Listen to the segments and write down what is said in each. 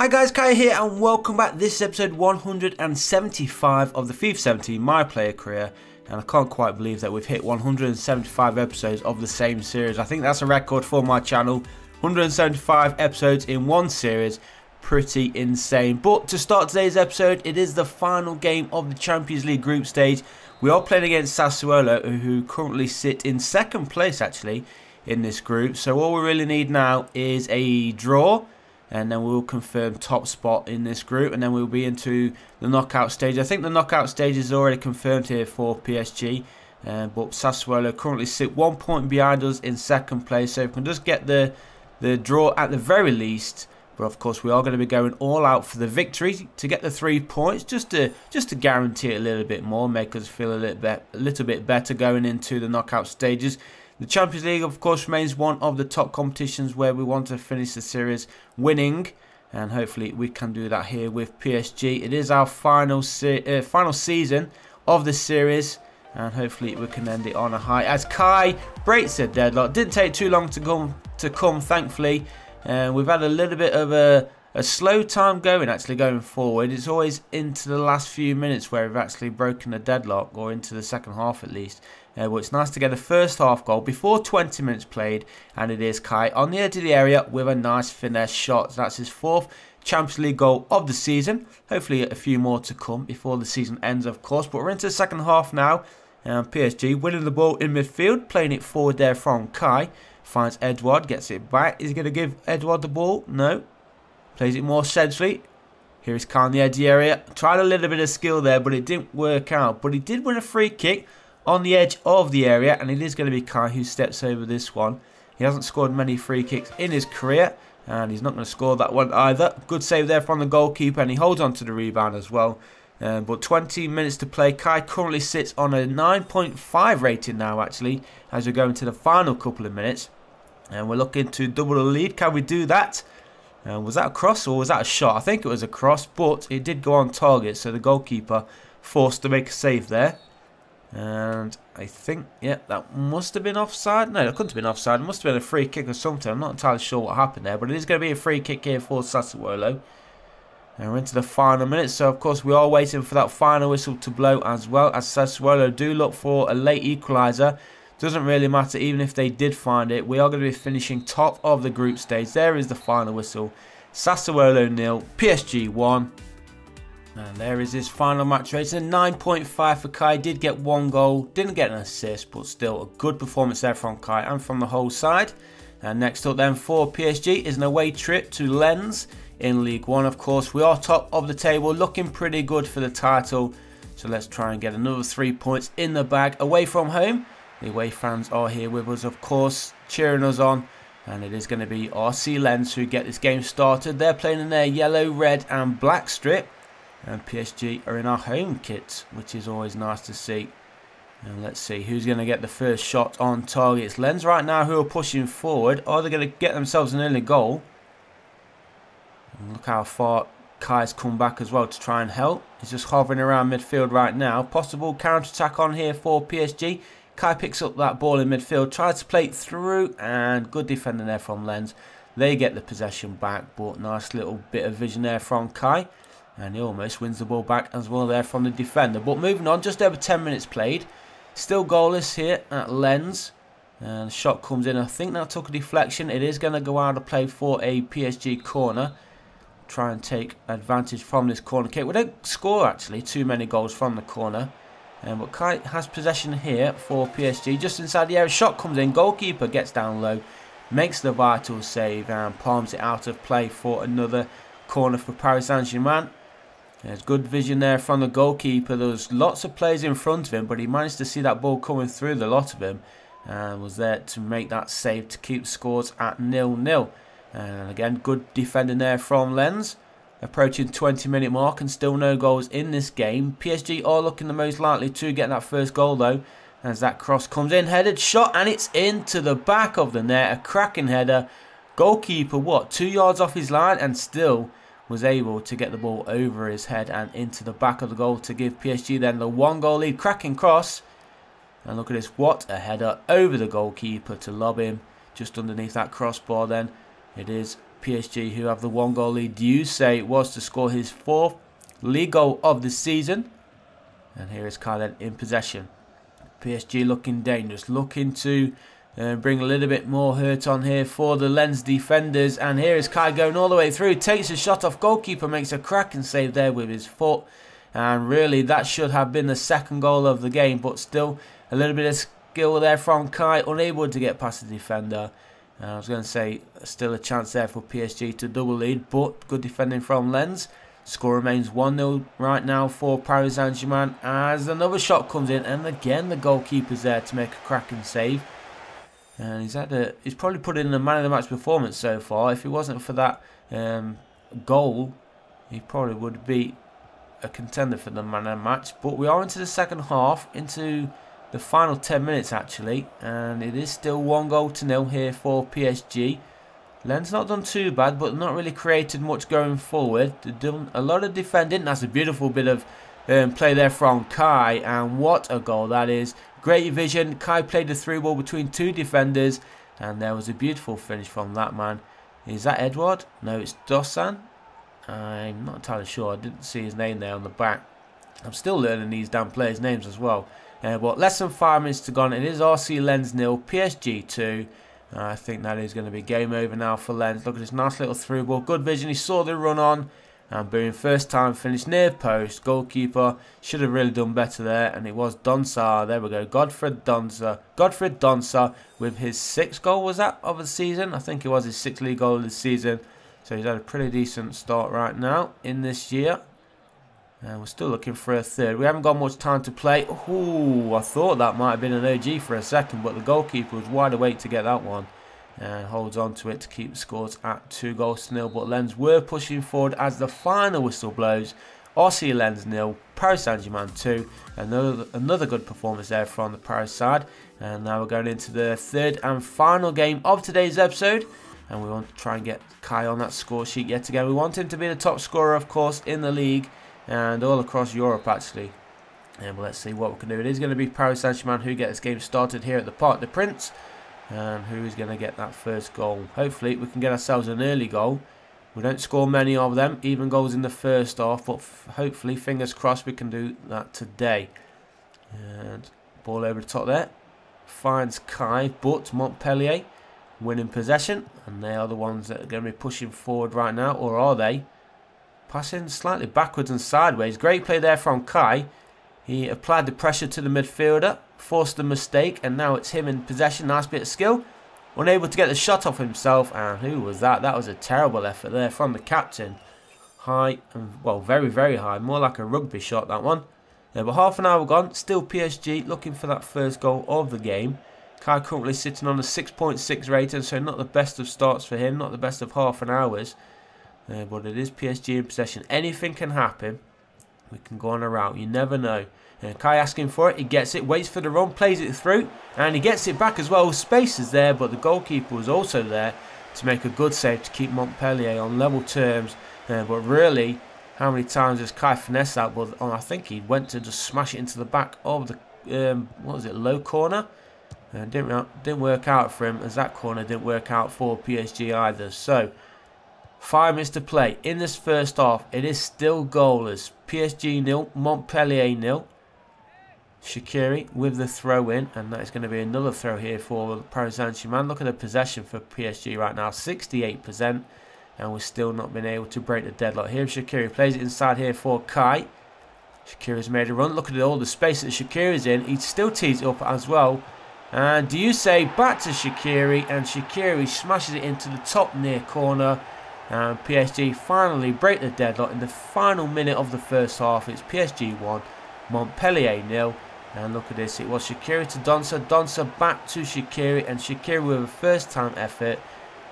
Hi guys, Kai here and welcome back. This is episode 175 of the FIFA 17 My Player Career, and I can't quite believe that we've hit 175 episodes of the same series. I think that's a record for my channel. 175 episodes in one series, pretty insane. But to start today's episode, it is the final game of the Champions League group stage. We are playing against Sassuolo, who currently sit in second place actually in this group. So all we really need now is a draw, and then we'll confirm top spot in this group, and then we'll be into the knockout stage. I think the knockout stage is already confirmed here for PSG, but Sassuolo currently sit 1 point behind us in second place, so if we can just get the draw at the very least. But of course we are going to be going all out for the victory to get the 3 points, just to guarantee it a little bit more, make us feel a little bit better going into the knockout stages. The Champions League, of course, remains one of the top competitions where we want to finish the series winning, and hopefully we can do that here with PSG. It is our final season of the series, and hopefully we can end it on a high as Kai breaks a deadlock. Didn't take too long to come, thankfully. We've had a little bit of a slow time going forward. It's always into the last few minutes where we've actually broken a deadlock, or into the second half at least. But it's nice to get the first half goal before 20 minutes played, and it is Kai on the edge of the area with a nice finesse shot. So that's his 4th Champions League goal of the season. Hopefully a few more to come before the season ends, of course. But we're into the second half now, and PSG winning the ball in midfield, playing it forward there from Kai. Finds Edouard, gets it back. Is he going to give Edouard the ball? No. Plays it more centrally. Here is Kai on the edge of the area. Tried a little bit of skill there, but it didn't work out. But he did win a free kick on the edge of the area, and it is going to be Kai who steps over this one. He hasn't scored many free kicks in his career, and he's not going to score that one either. Good save there from the goalkeeper, and he holds on to the rebound as well. But 20 minutes to play. Kai currently sits on a 9.5 rating now, actually, as we go into the final couple of minutes. And we're looking to double the lead. Can we do that? Was that a cross or was that a shot? I think it was a cross, but it did go on target, so the goalkeeper forced to make a save there. And I think, yeah, that must have been offside. No, it couldn't have been offside. It must have been a free kick or something. I'm not entirely sure what happened there, but it is going to be a free kick here for Sassuolo. And we're into the final minutes, so of course we are waiting for that final whistle to blow as well, as Sassuolo do look for a late equaliser. Doesn't really matter even if they did find it. We are going to be finishing top of the group stage. There is the final whistle. Sassuolo 0, PSG 1. And there is his final match rating, 9.5 for Kai. Did get 1 goal, didn't get an assist, but still a good performance there from Kai and from the whole side. And next up then for PSG is an away trip to Lens in League 1. Of course, we are top of the table, looking pretty good for the title. So let's try and get another 3 points in the bag away from home. The away fans are here with us, of course, cheering us on. And it is going to be RC Lens who get this game started. They're playing in their yellow, red and black strip. And PSG are in our home kit, which is always nice to see. And let's see who's going to get the first shot on target. It's Lens right now who are pushing forward. Are they going to get themselves an early goal? And look how far Kai's come back as well to try and help. He's just hovering around midfield right now. Possible counter-attack on here for PSG. Kai picks up that ball in midfield, tries to play it through, and good defending there from Lens. They get the possession back, but nice little bit of vision there from Kai. And he almost wins the ball back as well there from the defender. But moving on, just over 10 minutes played. Still goalless here at Lens. And the shot comes in. I think that took a deflection. It is going to go out of play for a PSG corner. Try and take advantage from this corner kick. We don't score actually too many goals from the corner. But Kai has possession here for PSG. Just inside the area. Shot comes in. Goalkeeper gets down low. Makes the vital save and palms it out of play for another corner for Paris Saint-Germain. There's good vision there from the goalkeeper. There was lots of players in front of him, but he managed to see that ball coming through the lot of him and was there to make that save to keep scores at 0-0. And again, good defending there from Lens. Approaching 20-minute mark and still no goals in this game. PSG are looking the most likely to get that first goal though, as that cross comes in, headed shot, and it's into the back of the net. A cracking header. Goalkeeper, what, 2 yards off his line, and still was able to get the ball over his head and into the back of the goal to give PSG then the 1-goal lead. Cracking cross. And look at this, what a header over the goalkeeper to lob him just underneath that crossbar then. It is PSG, who have the 1-goal lead. Diuse was to score his 4th league goal of the season. And here is Kai then in possession. PSG looking dangerous, looking to bring a little bit more hurt on here for the Lens defenders. And here is Kai going all the way through, takes a shot off goalkeeper, makes a cracking save there with his foot. And really that should have been the 2nd goal of the game, but still a little bit of skill there from Kai, unable to get past the defender. I was going to say still a chance there for PSG to double lead, but good defending from Lens. Score remains 1-0 right now for Paris Saint-Germain as another shot comes in, and again the goalkeeper's there to make a cracking save. And he's probably put in a man of the match performance so far. If it wasn't for that goal, he probably would be a contender for the man of the match. But we are into the second half, into the final 10 minutes actually, and it is still 1-0 here for PSG. Lens not done too bad, but not really created much going forward. They've done a lot of defending. That's a beautiful bit of play there from Kai, and what a goal that is. Great vision. Kai played the through ball between 2 defenders, and there was a beautiful finish from that man. Is that Edouard? No, it's Dosan. I'm not entirely sure. I didn't see his name there on the back. I'm still learning these damn players' names as well. But less than 5 minutes to go on. It is RC Lens 0, PSG 2. I think that is going to be game over now for Lens. Look at this nice little through ball. Good vision. He saw the run on. And boom, first time finish near post. Goalkeeper should have really done better there. And it was Donsa. There we go. Godfred Donsa with his 6th goal, was that, of the season? I think it was his 6th league goal of the season. So he's had a pretty decent start right now in this year. And we're still looking for a 3rd. We haven't got much time to play. Ooh, I thought that might have been an OG for a second, but the goalkeeper was wide awake to get that one. And holds on to it to keep the scores at 2-0. But Lens were pushing forward as the final whistle blows. RC Lens 0, Paris Saint-Germain 2. Another good performance there from the Paris side. And now we're going into the 3rd and final game of today's episode. And we want to try and get Kai on that score sheet yet again. We want him to be the top scorer, of course, in the league. And all across Europe actually. And let's see what we can do. It is going to be Paris Saint-Germain who get this game started here at the Parc des Princes. And who is going to get that first goal. Hopefully we can get ourselves an early goal. We don't score many of them, even goals in the first half. But hopefully, fingers crossed, we can do that today. And ball over the top there. Finds Kai, but Montpellier winning possession. And they are the ones that are going to be pushing forward right now. Or are they? Passing slightly backwards and sideways. Great play there from Kai. He applied the pressure to the midfielder, forced the mistake, and now it's him in possession. Nice bit of skill. Unable to get the shot off himself. And who was that? That was a terrible effort there from the captain. High, and well, very, very high. More like a rugby shot, that one. But half an hour gone. Still PSG looking for that first goal of the game. Kai currently sitting on a 6.6 rating, so not the best of starts for him. Not the best of half an hours. But it is PSG in possession. Anything can happen. We can go on a route. You never know. Kai asking for it. He gets it. Waits for the run. Plays it through. And he gets it back as well. Space is there. But the goalkeeper was also there to make a good save to keep Montpellier on level terms. But really, how many times has Kai finessed that? But I think he went to just smash it into the back of the, what was it, low corner? Didn't work out for him, as that corner didn't work out for PSG either. So 5 minutes to play in this first half. It is still goalless. PSG 0, Montpellier 0. Shaqiri with the throw in, and that is going to be another throw here for Paris Saint-Germain. Look at the possession for PSG right now, 68%, and we're still not been able to break the deadlock. Here Shaqiri plays it inside here for Kai. Shaqiri's made a run. Look at all the space that Shaqiri's in. He still tees it up as well. And Diuse back to Shaqiri, and Shaqiri smashes it into the top near corner. And PSG finally break the deadlock in the final minute of the first half. It's PSG 1, Montpellier 0. And look at this, it was Shaqiri to Donsa, Donsa back to Shaqiri, and Shaqiri with a first time effort.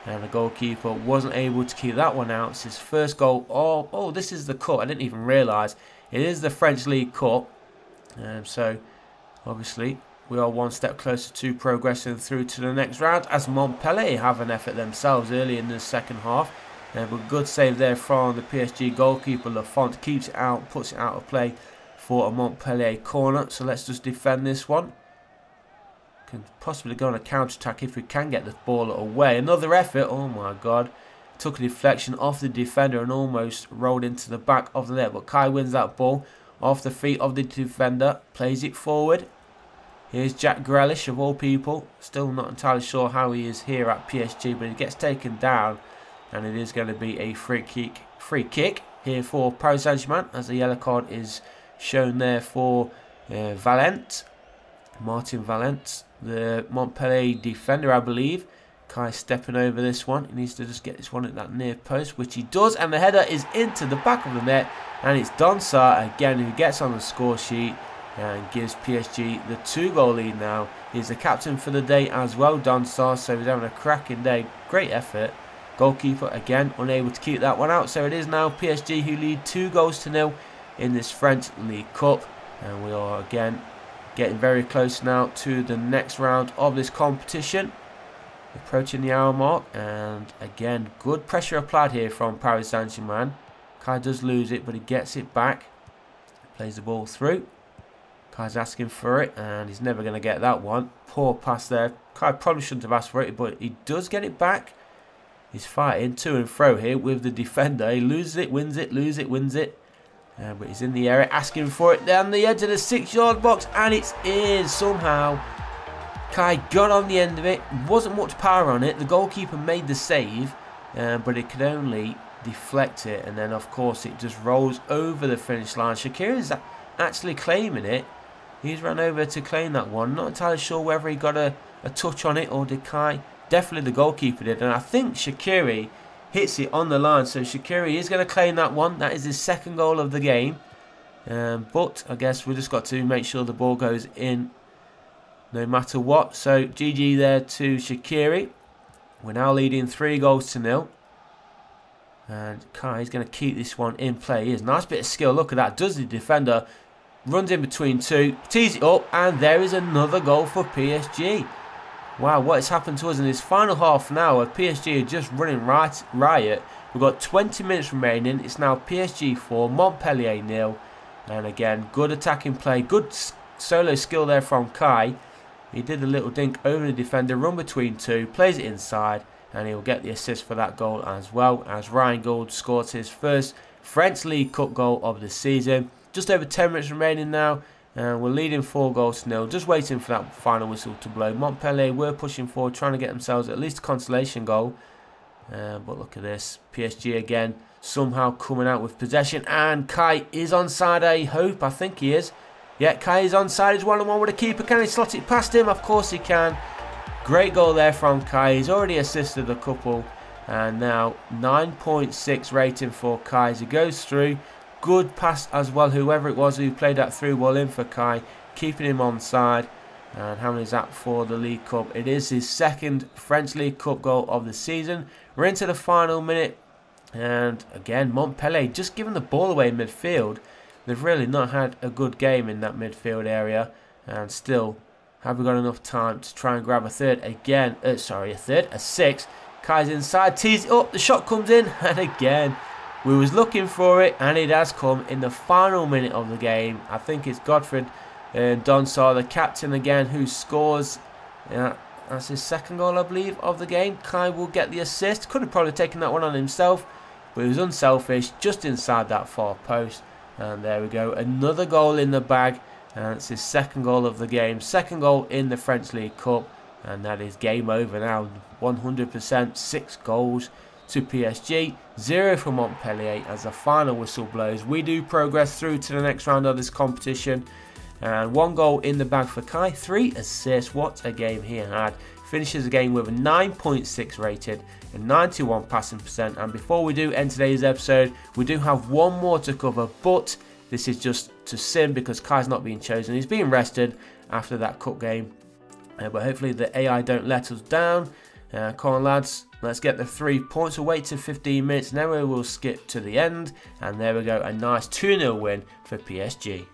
And the goalkeeper wasn't able to keep that one out. It's his first goal. Oh, this is the cup. I didn't even realise. It is the French League Cup. So, obviously, we are one step closer to progressing through to the next round, as Montpellier have an effort themselves early in the second half. But good save there from the PSG goalkeeper. Lafont keeps it out, puts it out of play for a Montpellier corner. So let's just defend this one. Can possibly go on a counter-attack if we can get the ball away. Another effort. Oh my god. took a deflection off the defender and almost rolled into the back of the net. But Kai wins that ball off the feet of the defender, plays it forward. Here's Jack Grealish, of all people. Still not entirely sure how he is here at PSG, but he gets taken down, and it is going to be a free kick here for Paris Saint-Germain, as the yellow card is shown there for Martin Valent, the Montpellier defender, I believe. Kai stepping over this one. He needs to just get this one at that near post, which he does, and the header is into the back of the net, and it's Donsar again who gets on the score sheet and gives PSG the 2-goal lead now. He's the captain for the day as well, Donsar, so he's having a cracking day. Great effort. Goalkeeper again unable to keep that one out, so it is now PSG who lead 2-0 in this French League Cup, and we are again getting very close now to the next round of this competition. Approaching the hour mark, and again good pressure applied here from Paris Saint-Germain. Kai does lose it, but he gets it back. Plays the ball through. Kai's asking for it, and he's never going to get that one. Poor pass there. Kai probably shouldn't have asked for it, but he does get it back. He's fighting to and fro here with the defender. He loses it, wins it, loses it, wins it. But he's in the area asking for it down the edge of the 6-yard box, and it's in somehow. Kai got on the end of it. Wasn't much power on it. The goalkeeper made the save, but it could only deflect it, and then of course it just rolls over the finish line. Shaqiri is actually claiming it. He's run over to claim that one. Not entirely sure whether he got a touch on it or did Kai. Definitely the goalkeeper did, and I think Shaqiri hits it on the line, so Shaqiri is going to claim that one. That is his 2nd goal of the game, but I guess we just got to make sure the ball goes in no matter what. So GG there to Shaqiri. We're now leading 3-0, and Kai is going to keep this one in play. He is nice bit of skill. Look at that. Does the defender. Runs in between two. Tees it up. And there is another goal for PSG. Wow, what has happened to us in this final half an hour? PSG are just running riot. We've got 20 minutes remaining. It's now PSG 4, Montpellier 0. And again, good attacking play. Good solo skill there from Kai. He did a little dink over the defender, run between two, plays it inside, and he'll get the assist for that goal as well, as Ryan Gould scores his first French League Cup goal of the season. Just over 10 minutes remaining now, and we're leading 4-0, just waiting for that final whistle to blow. Montpellier were pushing forward, trying to get themselves at least a consolation goal, but look at this, PSG again somehow coming out with possession, and Kai is onside, I hope. I think he is. Yeah, Kai is onside. He's 1-on-1 with a keeper. Can he slot it past him? Of course he can. Great goal there from Kai. He's already assisted a couple. And now 9.6 rating for Kai as he goes through. Good pass as well, whoever it was who played that through ball in for Kai. Keeping him onside. And how many is that for the League Cup? It is his 2nd French League Cup goal of the season. We're into the final minute. And again, Montpellier just giving the ball away in midfield. They've really not had a good game in that midfield area, and still have we got enough time to try and grab a third again. A 6. Kai's inside, tees it up, the shot comes in, and again we was looking for it, and it has come in the final minute of the game. I think it's Godfrey Donsar, the captain again, who scores. That's his 2nd goal, I believe, of the game. Kai will get the assist. Could have probably taken that one on himself, but he was unselfish, just inside that far post. And there we go, another goal in the bag, and it's his 2nd goal of the game, 2nd goal in the French League Cup, and that is game over now, 100%, 6 goals to PSG, 0 for Montpellier as the final whistle blows. We do progress through to the next round of this competition, and 1 goal in the bag for Kai, 3 assists, what a game he had. Finishes the game with a 9.6 rated, a 91 passing percent. And before we do end today's episode, we do have one more to cover, but this is just to sim because Kai's not being chosen. He's being rested after that cup game, but hopefully the AI don't let us down. Come on lads, let's get the 3 points. We'll wait to 15 minutes, and then we will skip to the end, and there we go, a nice 2-0 win for PSG.